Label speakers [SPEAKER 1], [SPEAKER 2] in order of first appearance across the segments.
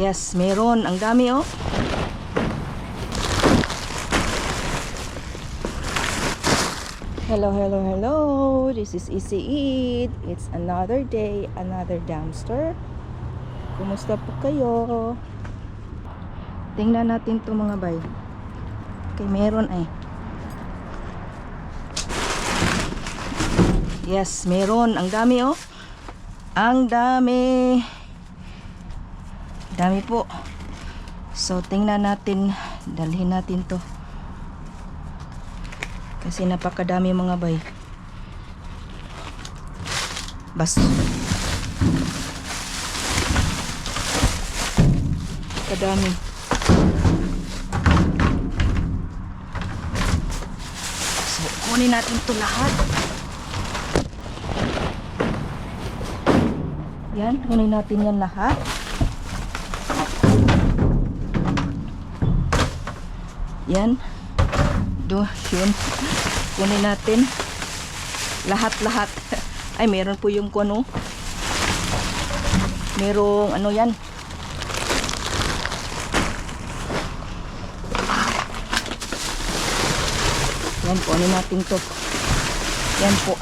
[SPEAKER 1] Yes, meron. Ang dami oh. Hello, hello, hello. This is Easy Eat. It's another day, another dumpster. Kumusta po kayo? Tingnan natin to mga bay. Okay, meron eh. Yes, meron. Ang dami oh. Ang dami. Dami po. So, tingnan natin. Dalhin natin to. Kasi napakadami mga bay. Basta. Kadami. So, kunin natin to lahat. Yan, kunin natin yan lahat. Yan. Yun. Kunin natin. Lahat-lahat. Ay, meron po yung kuno. Merong ano yan. Yan, kunin natin to. Yan po.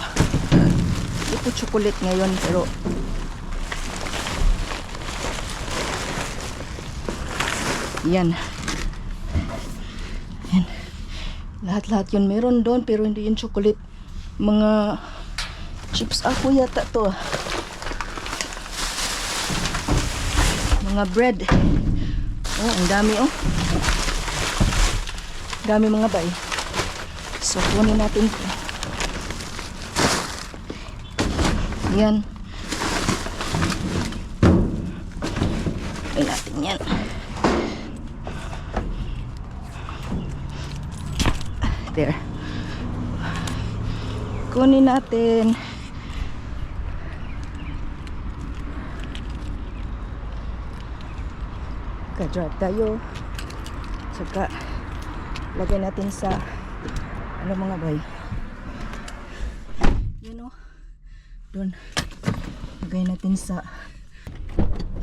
[SPEAKER 1] Hindi po chocolate ngayon, pero yan. Yan. Lahat-lahat yun meron doon, pero hindi yung chocolate. Mga chips ako yata to. Mga bread. Oh, ang dami oh. Dami mga bay. So, kunin natin to. Yan. Kunin natin yan. There. Kunin natin. Ka-drive tayo. Saka lagay natin sa ano mga bay. You know, doon. Lagay natin sa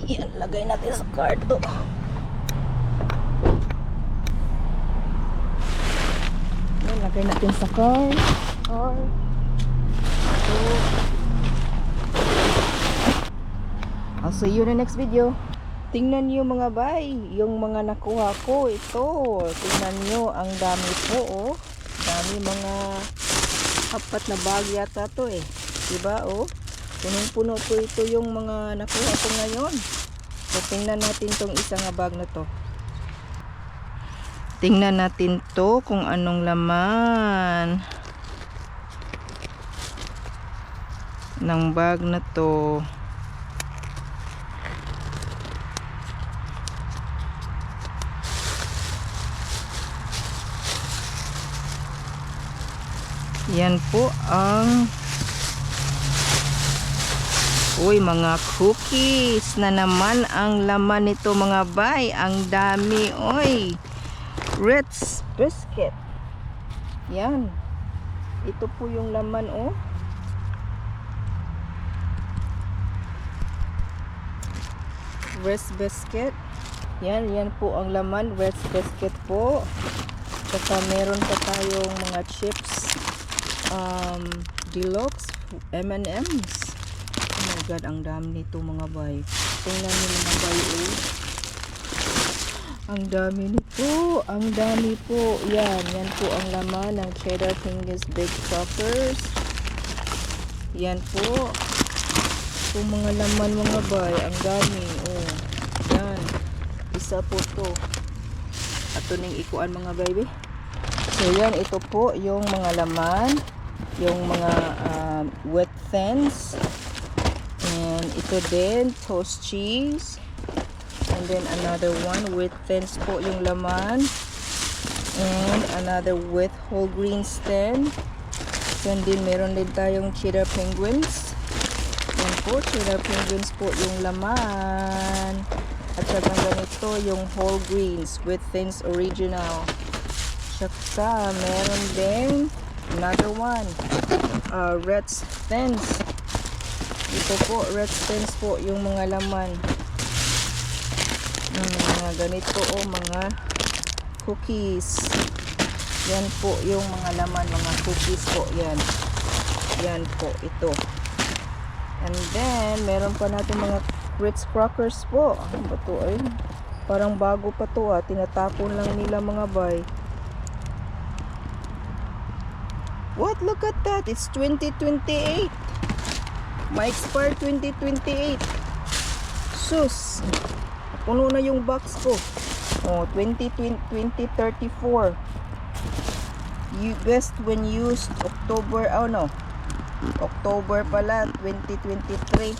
[SPEAKER 1] yan, lagay natin sa karto. Lagay natin sa car. So, I'll see you in the next video. Tingnan nyo mga bay, yung mga nakuha ko. Ito, tingnan nyo, ang dami po oh. Dami mga apat na bag yata to eh. Diba oh? Punong-puno to ito yung mga nakuha ko ngayon. So, tingnan natin tong isang bag na to. Tingnan natin to kung anong laman ng bag na to. Yan po ang mga cookies na naman ang laman nito mga bay. Ang dami oy. Ritz biscuit. Yan. Ito po yung laman oh. Ritz biscuit. Yan, yan po ang laman. Ritz biscuit po. Saka meron pa tayong mga chips. Deluxe M&M's. Oh my god, ang dami nito mga bay. Tingnan niyo mga bay oh. Ang dami nito. Ang dami po. Yan. Yan po ang laman ng Cheddar Fingers Big Choppers. Yan po. Itong mga laman mga bay. Ang dami. Oh. Yan. Isa po to. Ato ning ikuan mga baby. So yan. Ito po yung mga laman. Yung mga wet thins. And ito din. Toast cheese. And then another one with thins po yung laman. And another with whole greens din. Then din meron din tayong cheddar penguins. Yan po, cheddar penguins po yung laman. At saka ganito yung whole greens with thins original. Saka meron din another one. Red thins. Ito po, red thins po yung mga laman. mga ganito mga cookies. Yan po yung mga laman, mga cookies po. Yan po ito. And then meron pa natin mga Ritz crackers po. Ano ba to? Ay, parang bago pa to tinatapon lang nila mga bay. What? Look at that. It's 2028. May expire 2028. Sus. Puno na yung box ko. 2034. Best when used October. Oh no. October pala. 2023.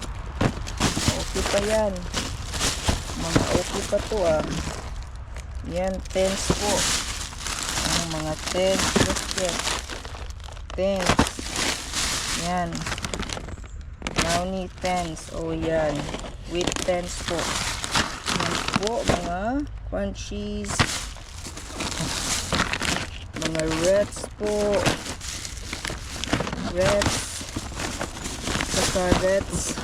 [SPEAKER 1] Okay pa yan. Mga okay pa to Yan. 10s po. Mga 10s. Yes. 10s. Yan. Brownie 10s. Oh, yan. With 10s po. Yan po. Mga crunchies. Mga Reds po. Reds. Saka Reds.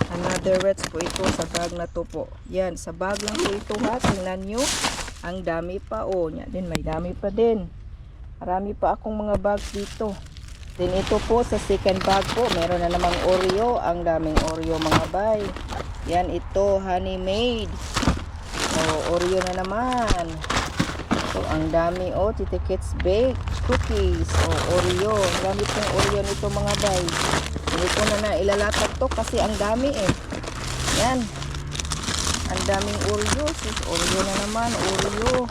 [SPEAKER 1] Another Reds po ito. Sa bag na to po. Yan. Sa bag lang po ito Tingnan nyo. Ang dami pa. Yan din. May dami pa din. Marami pa akong mga bags dito. Then ito po sa second bag po, meron na namang Oreo. Ang daming Oreo mga bay. Yan ito, honey made. Oreo na naman. So ang dami Tita Kit's baked cookies. Oreo. Ang dami pong Oreo nito mga bay. Hindi ko na ilalatag to kasi ang dami Yan. Ang daming Oreo. Sus, Oreo na naman. Oreo.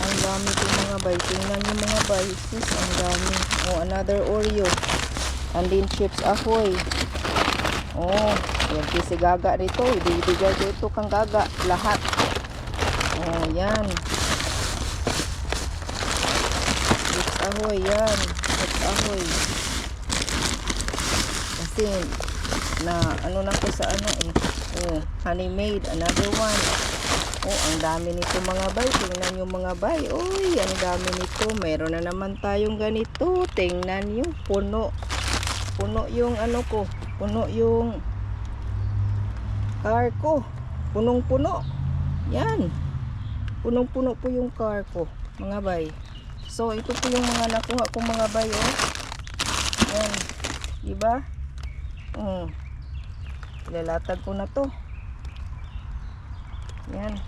[SPEAKER 1] Ang dami po mga bay. Tingnan nyo mga bay. Sis, ang dami. Another Oreo. And then Chips Ahoy. Yan si Gaga rito. Ibibigay ko ito kang Gaga. Lahat. Yan. Chips Ahoy. Yan. Chips Ahoy. Kasi, ano na ko sa honey made. Another one. Ang dami nito mga bay. Tingnan nyo mga bay. Ang dami nito. Meron na naman tayong ganito. Tingnan nyo. Puno. Puno yung ko. Puno yung car ko. Punong-puno. Yan. Punong-puno po yung car ko. Mga bay. So, ito po yung mga nakuha kong mga bay. Yan. Diba? Ilalatag ko na to. Yan.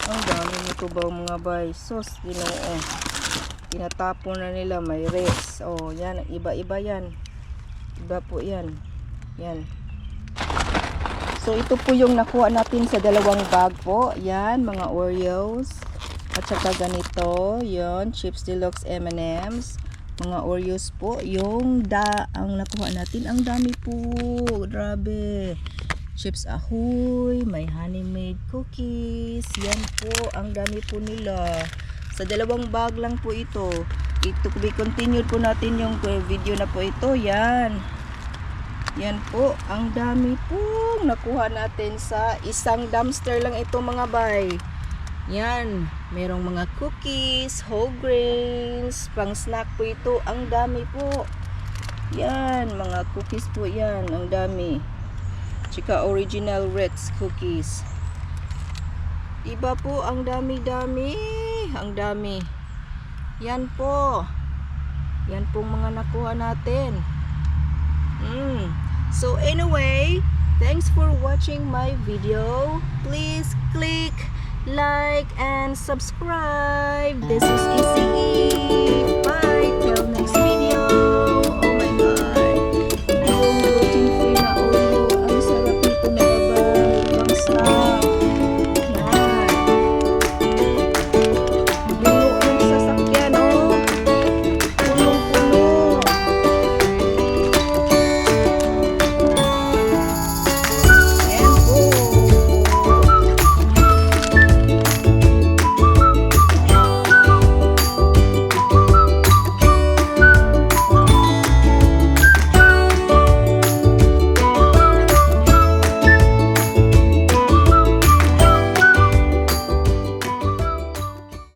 [SPEAKER 1] Ang dami nito ba mga bay. Sus, Ginoo. Tinatapon na nila. May res. Yan. Iba-iba yan. Iba po yan. Yan. So, ito po yung nakuha natin sa dalawang bag po. Yan. Mga Oreos. At saka ganito. Yan. Chips Deluxe M&M's. Mga Oreos po. Ang nakuha natin. Ang dami po. Grabe. Chips Ahoy, may honey made cookies. Yan po, ang dami po nila. Sa dalawang bag lang po ito. Ito to be continued po natin yung video na po ito. Yan. Yan po, ang dami po nakuha natin sa isang dumpster lang ito mga bay. Yan, merong mga cookies, whole grains, pang snack po ito. Ang dami po. Yan, mga cookies po yan. Ang dami. Tsaka original Ritz cookies. Iba po, ang dami-dami. Ang dami. Yan po. Yan pong mga nakuha natin. So anyway, thanks for watching my video. Please click like and subscribe. This is Easy. Bye. Till next time.